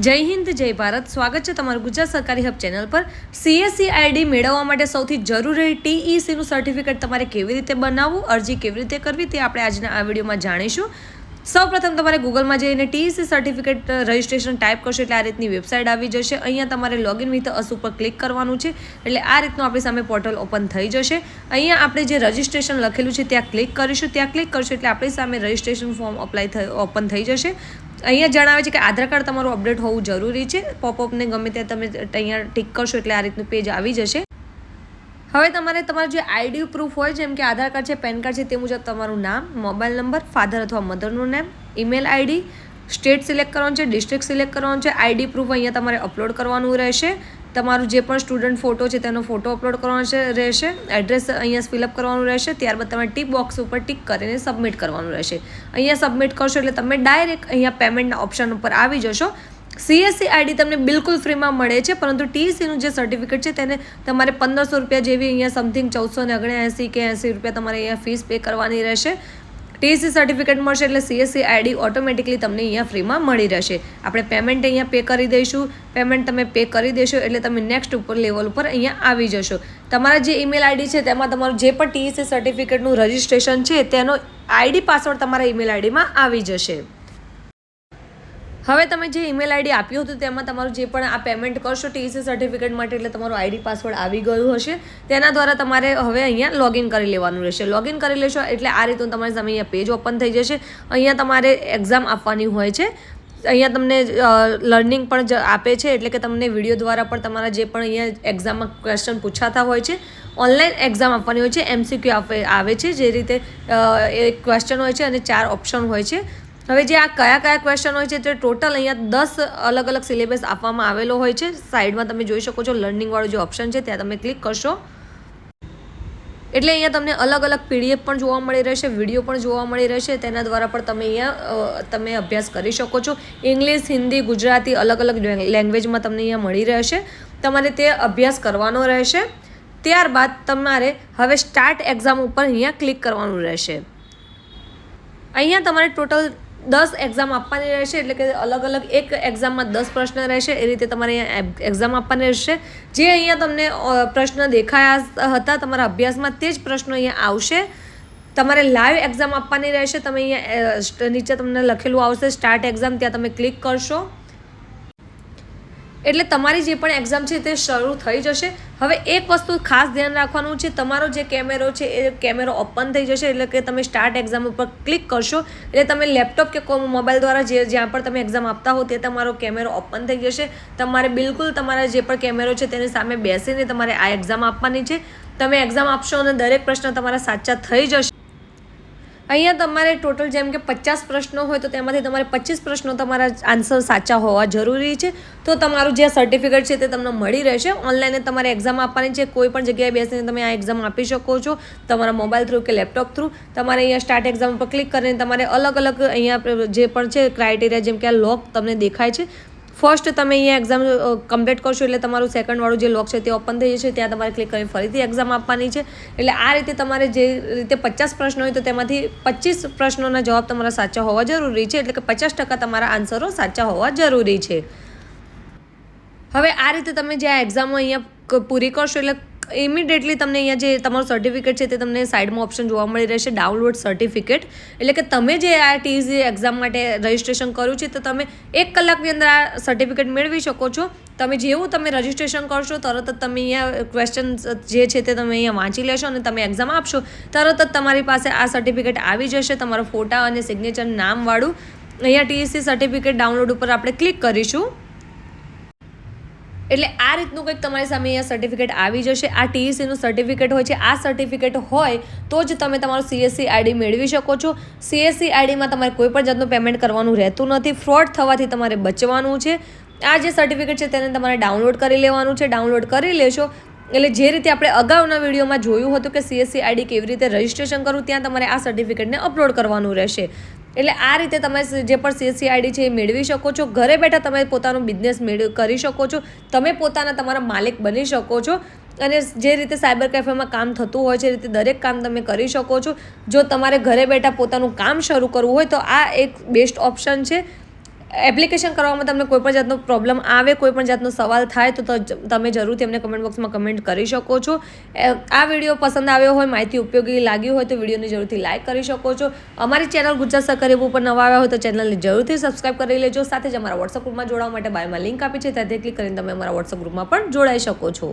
જય હિન્દ જય ભારત. સ્વાગત છે તમારું ગુજરાત સરકારી હબ ચેનલ પર. CSE ID મેળવવા માટે સૌથી જરૂરી TECનું સર્ટિફિકેટ તમારે કેવી રીતે બનાવવું, અરજી કેવી રીતે કરવી તે આપણે આજના આ વિડીયોમાં જાણીશું. સૌપ્રથમ તમારે ગૂગલમાં જઈને TEC સર્ટિફિકેટ રજિસ્ટ્રેશન ટાઈપ કરશો એટલે આ રીતની વેબસાઇટ આવી જશે. અહીંયા તમારે લોગિન વિથ અસ ઉપર ક્લિક કરવાનું છે એટલે આ રીતનું આપણી સામે પોર્ટલ ઓપન થઈ જશે. અહીંયા આપણે જે રજિસ્ટ્રેશન લખેલું છે ત્યાં ક્લિક કરીશું. ત્યાં ક્લિક કરશું એટલે આપણી સામે રજિસ્ટ્રેશન ફોર્મ ઓપન થઈ જશે. અહીંયા જણાવે છે કે આધાર કાર્ડ તમારું અપડેટ હોવું જરૂરી છે. પોપઅપને ગમે ત્યાં તમે અહીંયા ટિક કરશો એટલે આ રીતનું પેજ આવી જશે. હવે તમારે તમારું જે આઈડી પ્રૂફ હોય જેમ કે આધાર કાર્ડ છે, પેન કાર્ડ છે, તે મુજબ તમારું નામ, મોબાઈલ નંબર, ફાધર અથવા મધરનું name, email ID, state select કરવાનું છે, ડિસ્ટ્રિક્ટ સિલેક્ટ કરવાનું છે. આઈડી પ્રૂફ અહીંયા તમારે અપલોડ કરવાનું રહેશે. તમારું જે પણ સ્ટુડન્ટ ફોટો છે તેનો ફોટો અપલોડ કરવાનો રહેશે. એડ્રેસ અહીંયા ફિલઅપ કરવાનું રહેશે. ત્યારબાદ તમારે ટીક બોક્સ ઉપર ટિક કરીને સબમિટ કરવાનું રહેશે. અહીંયા સબમિટ કરશો એટલે તમે ડાયરેક્ટ અહીંયા પેમેન્ટના ઓપ્શન ઉપર આવી જશો. CSE ID તમને બિલકુલ ફ્રીમાં મળે છે, પરંતુ TECનું જે સર્ટિફિકેટ છે તેને તમારે 1500 રૂપિયા જેવી અહીંયા સમથિંગ 1479 કે 80 રૂપિયા તમારે અહીંયા ફીસ પે કરવાની રહેશે. TEC સર્ટિફિકેટ મળશે એટલે CSE ID ઓટોમેટિકલી તમને અહીંયા ફ્રીમાં મળી રહેશે. આપણે પેમેન્ટ અહીંયા પે કરી દઈશું. પેમેન્ટ તમે પે કરી દેશો એટલે તમે નેક્સ્ટ ઉપર લેવલ ઉપર અહીંયા આવી જશો. તમારા જે ઈમેલ આઈડી છે તેમાં તમારું જે પણ TEC સર્ટિફિકેટનું રજિસ્ટ્રેશન છે તેનો ID પાસવર્ડ તમારા ઈમેલ આઈડીમાં આવી જશે. હવે તમે જે ઈમેલ આઈડી આપ્યું હતું તેમાં તમારું જે પણ આ પેમેન્ટ કરશો TEC સર્ટિફિકેટ માટે એટલે તમારું ID પાસવર્ડ આવી ગયું હશે. તેના દ્વારા તમારે હવે અહીંયા લોગિન કરી લેવાનું રહેશે. લોગિન કરી લેશો એટલે આ રીતનું તમારી સામે અહીંયા પેજ ઓપન થઈ જશે. અહીંયા તમારે એક્ઝામ આપવાની હોય છે. અહીંયા તમને લર્નિંગ પણ આપે છે એટલે કે તમને વિડીયો દ્વારા પણ તમારા જે પણ અહીંયા એક્ઝામમાં ક્વેશ્ચન પૂછાતા હોય છે. ઓનલાઈન એક્ઝામ આપવાની હોય છે. MCQ આવે છે જે રીતે એક ક્વેશ્ચન હોય છે અને 4 ઓપ્શન હોય છે. હવે જે આ કયા ક્વેશ્ચન હોય છે તે ટોટલ અહીંયા 10 અલગ અલગ સિલેબસ આપવામાં આવેલો હોય છે. સાઈડમાં તમે જોઈ શકો છો લર્નિંગવાળું જે ઓપ્શન છે ત્યાં તમે ક્લિક કરશો એટલે અહીંયા તમને અલગ અલગ PDF પણ જોવા મળી રહેશે, વિડીયો પણ જોવા મળી રહેશે. તેના દ્વારા પણ તમે અહીંયા અભ્યાસ કરી શકો છો. ઇંગ્લિશ, હિન્દી, ગુજરાતી અલગ અલગ લેંગ્વેજમાં તમને અહીંયા મળી રહેશે. તમારે તે અભ્યાસ કરવાનો રહેશે. ત્યારબાદ તમારે હવે સ્ટાર્ટ એક્ઝામ ઉપર અહીંયા ક્લિક કરવાનું રહેશે. અહીંયા તમારે ટોટલ 10 એક્ઝામ આપવાની રહેશે એટલે કે અલગ અલગ એક એક્ઝામમાં 10 પ્રશ્ન રહેશે. એ રીતે તમારે અહીંયા એક્ઝામ આપવાની રહેશે. જે અહીંયા તમને પ્રશ્ન દેખાયા હતા તમારા અભ્યાસમાં તે જ પ્રશ્નો અહીંયા આવશે. તમારે લાઈવ એક્ઝામ આપવાની રહેશે. તમે અહીંયા નીચે તમને લખેલું આવશે સ્ટાર્ટ એક્ઝામ, ત્યાં તમે ક્લિક કરશો એટલે તમારી જે પણ એક્ઝામ છે તે શરૂ થઈ જશે. હવે એક વસ્તુ ખાસ ધ્યાન રાખવાનું છે, તમારો જે કેમેરો છે એ કેમેરો ઓપન થઈ જશે એટલે કે તમે સ્ટાર્ટ એક્ઝામ ઉપર ક્લિક કરશો એટલે તમે લેપટોપ કે મોબાઈલ દ્વારા જ્યાં પણ તમે એક્ઝામ આપતા હો તે તમારો કેમેરો ઓપન થઈ જશે. તમારે બિલકુલ તમારા જે પણ કેમેરો છે તેની સામે બેસીને તમારે આ એક્ઝામ આપવાની છે. તમે એક્ઝામ આપશો અને દરેક પ્રશ્ન તમારા સાચા થઈ જશે. અહીંયા તમારે ટોટલ જેમ કે 50 પ્રશ્નો હોય તો તેમાંથી તમારે 25 પ્રશ્નો તમારા આન્સર સાચા હોવા જરૂરી છે. તો તમારું જે સર્ટિફિકેટ છે તે તમને મળી રહેશે. ઓનલાઈન તમારે એક્ઝામ આપવાની છે. કોઈ પણ જગ્યાએ બેસીને તમે આ એક્ઝામ આપી શકો છો તમારા મોબાઈલ થ્રુ કે લેપટોપ થ્રુ. તમારે અહીંયા સ્ટાર્ટ એક્ઝામ ઉપર ક્લિક કરીને તમારે અલગ અલગ અહીંયા જે પણ છે ક્રાઇટેરિયા જેમ કે આ લોક તમને દેખાય છે. ફર્સ્ટ તમે અહીંયા એક્ઝામ કમ્પ્લીટ કરશો એટલે તમારું સેકન્ડવાળું જે લોક છે તે ઓપન થઈ જશે. ત્યાં તમારે ક્લિક કરીને ફરીથી એક્ઝામ આપવાની છે. એટલે આ રીતે તમારે જે રીતે 50 પ્રશ્નો હોય તો તેમાંથી 25 પ્રશ્નોના જવાબ તમારા સાચા હોવા જરૂરી છે. એટલે કે 50% તમારા આન્સરો સાચા હોવા જરૂરી છે. હવે આ રીતે તમે જે આ એક્ઝામો અહીંયા પૂરી કરશો એટલે ઇમિડિયેટલી તમને અહીંયા જે તમારું સર્ટિફિકેટ છે તે તમને સાઈડમાં ઓપ્શન જોવા મળી રહેશે ડાઉનલોડ સર્ટિફિકેટ. એટલે કે તમે જે આ TEC એક્ઝામ માટે રજિસ્ટ્રેશન કર્યું છે તો તમે 1 કલાકની અંદર આ સર્ટિફિકેટ મેળવી શકો છો. તમે જેવું તમે રજિસ્ટ્રેશન કરશો તરત જ તમે અહીંયા ક્વેશ્ચન જે છે તે તમે અહીંયા વાંચી લેશો અને તમે એક્ઝામ આપશો તરત જ તમારી પાસે આ સર્ટિફિકેટ આવી જશે. તમારો ફોટા અને સિગ્નેચર નામવાળું અહીંયા TEC સર્ટિફિકેટ ડાઉનલોડ ઉપર આપણે ક્લિક કરીશું એટલે આ રીતનું કંઈક તમારી સામે અહીંયા સર્ટિફિકેટ આવી જશે. આ TECનું સર્ટિફિકેટ હોય છે. આ સર્ટિફિકેટ હોય તો જ તમે તમારું CSE ID મેળવી શકો છો. CSE IDમાં તમારે કોઈ પણ જાતનું પેમેન્ટ કરવાનું રહેતું નથી. ફ્રોડ થવાથી તમારે બચવાનું છે. આ જે સર્ટિફિકેટ છે તેને તમારે ડાઉનલોડ કરી લેવાનું છે. ડાઉનલોડ કરી લેશો એટલે જે રીતે આપણે અગાઉના વિડીયોમાં જોયું હતું કે CSE ID કેવી રીતે રજિસ્ટ્રેશન કરવું ત્યાં તમારે આ સર્ટિફિકેટને અપલોડ કરવાનું રહેશે. એટલે આ રીતે તમે જે પણ CSE ID છે એ મેળવી શકો છો. ઘરે બેઠા તમે પોતાનો બિઝનેસ કરી શકો છો. તમે પોતાના તમારા માલિક બની શકો છો. અને જે રીતે સાયબર કેફેમાં કામ થતું હોય છે એ રીતે દરેક કામ તમે કરી શકો છો. જો તમારે ઘરે બેઠા પોતાનું કામ શરૂ કરવું હોય તો આ એક બેસ્ટ ઓપ્શન છે. એપ્લિકેશન કરવામાં તમને કોઈ પણ જાતનો પ્રોબ્લેમ આવે, કોઈ પણ જાતનો સવાલ થાય તો તમે જરૂરથી અમને કમેન્ટ બોક્સમાં કમેન્ટ કરી શકો છો. આ વિડીયો પસંદ આવ્યો હોય, માહિતી ઉપયોગી લાગી હોય તો વિડીયોને જરૂરથી લાઇક કરી શકો છો. અમારી ચેનલ ગુજરાત સરકારી હબ ઉપર નવા આવ્યા હોય તો ચેનલને જરૂરથી સબસ્ક્રાઇબ કરી લેજો. સાથે જ અમારા વોટ્સઅપ ગ્રુપમાં જોડાવા માટે બાયોમાં લિંક આપી છે, ત્યાંથી ક્લિક કરીને તમે અમારા વોટ્સઅપ ગ્રુપમાં પણ જોડાઈ શકો છો.